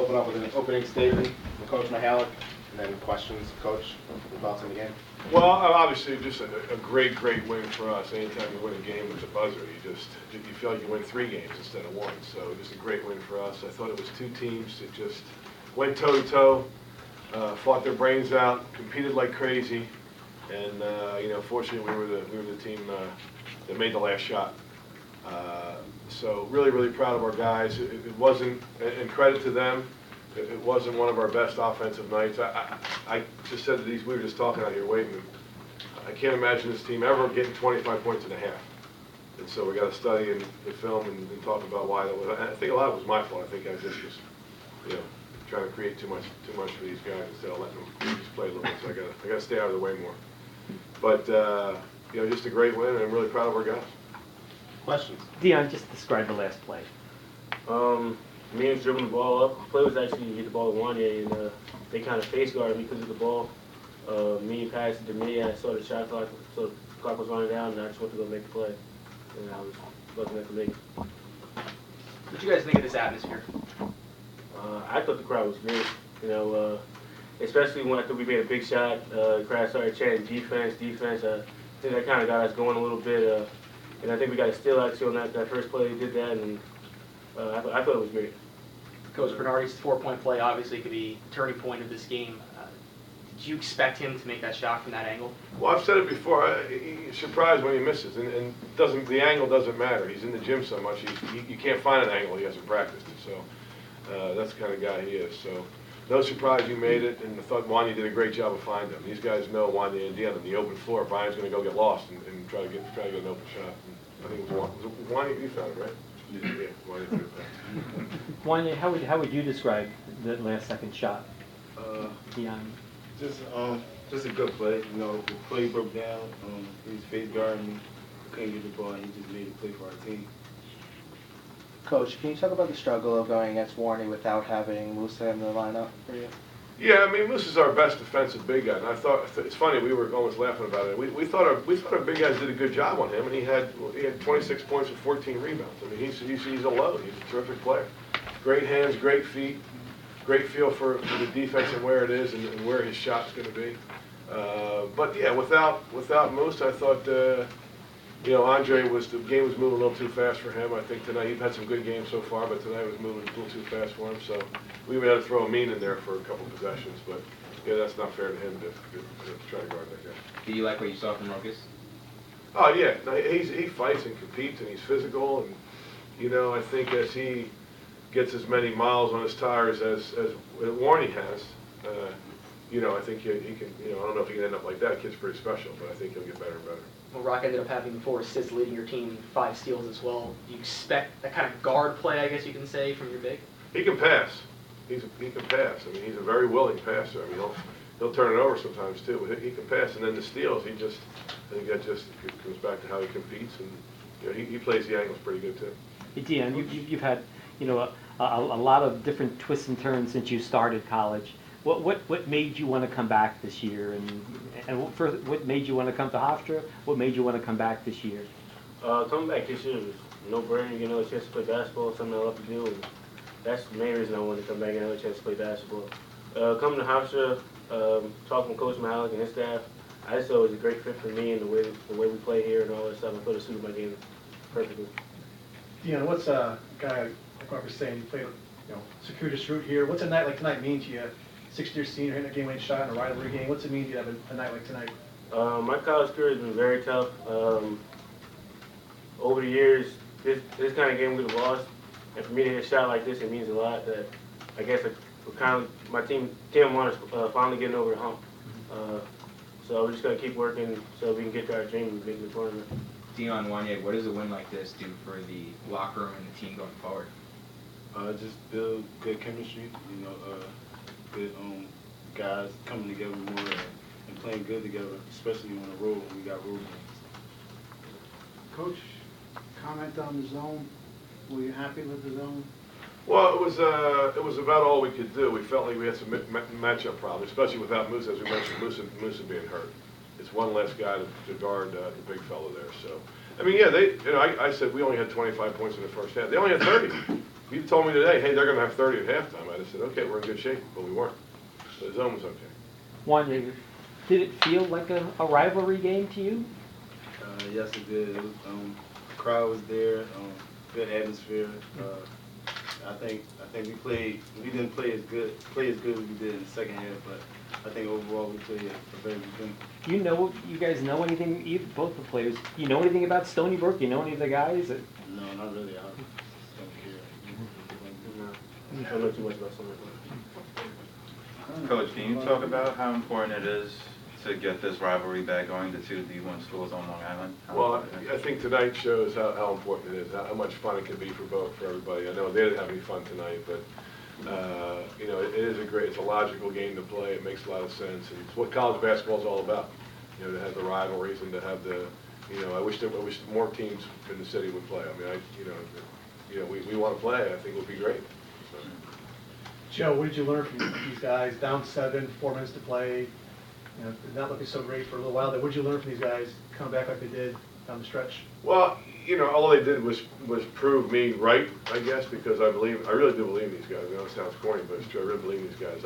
open up with an opening statement from Coach Mihalik, and then questions, Coach, thoughts on the game. Well, obviously, just a great win for us. Anytime you win a game with the buzzer, you feel like you win 3 games instead of 1. So just a great win for us. I thought it was 2 teams that just went toe-to-toe, fought their brains out, competed like crazy, and fortunately we were the team that made the last shot. So really proud of our guys. It wasn't, and credit to them, it wasn't one of our best offensive nights. I just said to these, we were just talking out here waiting. I can't imagine this team ever getting 25 points in a half. And so we got to study and film and talk about why that was. I think a lot of it was my fault. I think I just was, trying to create too much for these guys instead of letting them just play a little bit. So I got to stay out of the way more. But just a great win, and I'm really proud of our guys. Questions? Dion, just describe the last play. Me was dribbling the ball up. The play was actually hit the ball to Wanye, and they kind of face guarded me because of the ball. Me passed it to me. I saw the shot clock, so the clock was running down, and I just went to go make the play. And I was looking at the make. What do you guys think of this atmosphere? I thought the crowd was great. Especially when I thought we made a big shot. The crowd started chanting defense. I think that kind of got us going a little bit. And I think we got a steal actually on that first play. They did that, and I thought it was great. Coach Bernardi's 4-point play obviously could be a turning point of this game. Did you expect him to make that shot from that angle? Well, I've said it before. He's surprised when he misses, and the angle doesn't matter. He's in the gym so much, you can't find an angle he hasn't practiced. So that's the kind of guy he is. So no surprise you made it, and I thought Wanye did a great job of finding him. These guys know Wanye and Dion on the open floor. Brian's going to go get lost and try to get an open shot. And I think it was Wanye. You found it, right? Yeah, Wanye threw it back. Wanye, how would you describe the last second shot? Dion. Just a good play. The play broke down. He was face guarding me. Couldn't get the ball, and he just made a play for our team. Coach, can you talk about the struggle of going against Warney without having Musa in the lineup for you? Yeah, I mean, Moose is our best defensive big guy, and I thought it's funny. We were almost laughing about it. We thought our big guys did a good job on him, and he had 26 points and 14 rebounds. I mean, he's a load. He's a terrific player. Great hands, great feet, great feel for the defense and where it is and where his shot's going to be. But yeah, without Moose, I thought the game was moving a little too fast for him. I think tonight he's had some good games so far, but tonight was moving a little too fast for him. So we would have to throw a mean in there for a couple possessions, but yeah, that's not fair to him to try to guard that guy. Do you like what you saw from Marcus? Oh yeah, no, he fights and competes and he's physical, and I think as he gets as many miles on his tires as Warney has, I think he can. I don't know if he can end up like that. The kid's pretty special, but I think he'll get better and better. Well, Rock ended up having 4 assists, leading your team 5 steals as well. Do you expect that kind of guard play, I guess you can say, from your big? He can pass. He can pass. I mean, he's a very willing passer. I mean, he'll turn it over sometimes too, but he can pass. And then the steals, I think that just comes back to how he competes, and he plays the angles pretty good too. Hey, Dion, you've had a lot of different twists and turns since you started college. What made you want to come back this year, and what made you want to come to Hofstra? What made you want to come back this year? Coming back this year was no-brainer. A chance to play basketball, something I love to do, and that's the main reason I wanted to come back and have a chance to play basketball. Coming to Hofstra, talking with Coach Mihalik and his staff, I just thought it was a great fit for me and the way we play here and all that stuff. I thought it suited my game perfectly. Dion, what's a guy like Mark was saying? You played, circuitous route here. What's a night like tonight mean to you? 6th-year senior hitting a game-winning shot in a rivalry game. What's it mean to you have a night like tonight? My college career has been very tough. Over the years, this kind of game we've lost, and for me to hit a shot like this, it means a lot. That I guess my team won us finally getting over the hump. So we're just gonna keep working so we can get to our dream and make the tournament. Dion, Wanye, what does a win like this do for the locker room and the team going forward? Just build good chemistry. Good guys coming together more and playing good together, especially on the road when we got road games. Coach, comment on the zone. Were you happy with the zone? Well, it was about all we could do. We felt like we had some matchup problems, especially without Moose, as we mentioned, Moose being hurt. It's one less guy to guard the big fellow there. So, I mean, yeah, I said we only had 25 points in the first half. They only had 30. If you told me today, hey, they're gonna have 30 at halftime, I'd have said, okay, we're in good shape, but we weren't. The zone was okay. One, did it feel like a rivalry game to you? Yes, it did. It was, crowd was there, good atmosphere. I think we didn't play as good as we did in the second half, but I think overall we played a very good game. You guys know anything, both the players, you know anything about Stony Brook? You know any of the guys? No, not really. I don't care. No, I don't know too much about Stony Brook. Coach, can you talk about how important it is to get this rivalry back going, the two D1 schools on Long Island? Well, I think tonight shows how important it is, how much fun it can be for everybody. I know they didn't have any fun tonight, but you know, it's a logical game to play. It makes a lot of sense, and it's what college basketball is all about. You know, to have the rivalries and to have the, you know, I wish more teams in the city would play. I mean, we want to play. I think it would be great. So. Joe, what did you learn from these guys? Down 7, 4 minutes to play. You know, not looking so great for a little while there. What did you learn from these guys coming back like they did down the stretch? Well, you know, all they did was prove me right, I guess, because I really do believe these guys. I know it sounds corny, but it's true. I really believe these guys.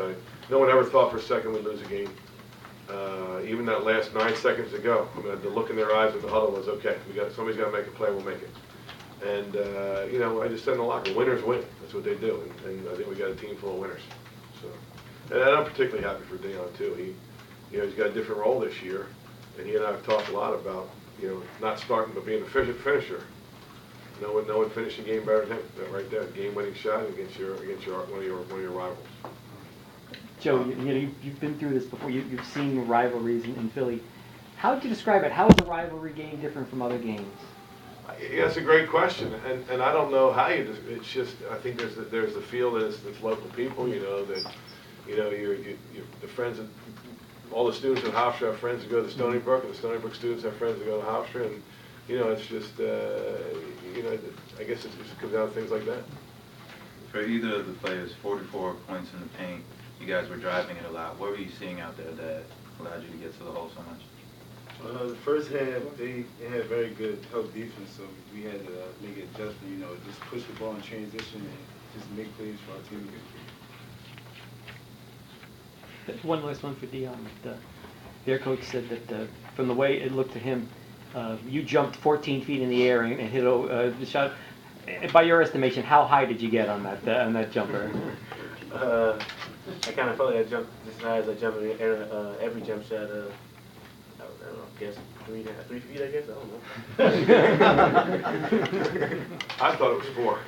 No one ever thought for a second we'd lose a game. Even that last 9 seconds to go, I mean, the look in their eyes with the huddle was, okay, somebody's got to make a play, we'll make it. And, you know, I just said in the locker, winners win. That's what they do. And I think we got a team full of winners. So, and I'm particularly happy for Dion, too. He's got a different role this year, and he and I have talked a lot about, you know, not starting but being a finisher. No one finished a game better than him. That right there, game-winning shot against one of your rivals. Joe, you've been through this before. You've seen rivalries in Philly. How would you describe it? How is a rivalry game different from other games? Yeah, that's a great question, and I don't know how you. It's just I think there's the feel that it's local people. You know that, you know you're the friends of all the students at Hofstra have friends that go to Stony Brook, and the Stony Brook students have friends that go to Hofstra, and you know it's just you know I guess it just comes down to things like that. For either of the players, 44 points in the paint. You guys were driving it a lot. What were you seeing out there that allowed you to get to the hole so much? The first half, they had very good help defense, so we had to make an adjustment, you know, just push the ball in transition and just make plays for our team. One last one for Dion. Their coach said that from the way it looked to him, you jumped 14 feet in the air and hit the shot. By your estimation, how high did you get on that jumper? I kind of felt like I jumped as high as I jump in the air, every jump shot. I don't know, I guess 3 feet, I guess, I don't know. I thought it was 4.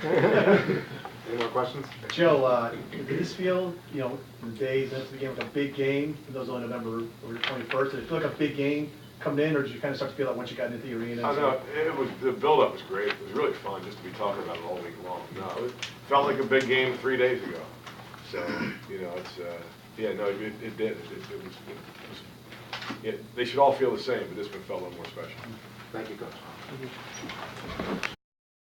Any more questions? Joe, did this feel, you know, in the days after the game, like a big game? For those on November 21st, did it feel like a big game coming in, or did you kind of start to feel that once you got into the arena? I know, the build-up was great. It was really fun just to be talking about it all week long. No, it felt like a big game 3 days ago. So, you know, it's, yeah, no, it did. It was yeah, they should all feel the same, but this one felt a little more special. Thank you, Coach.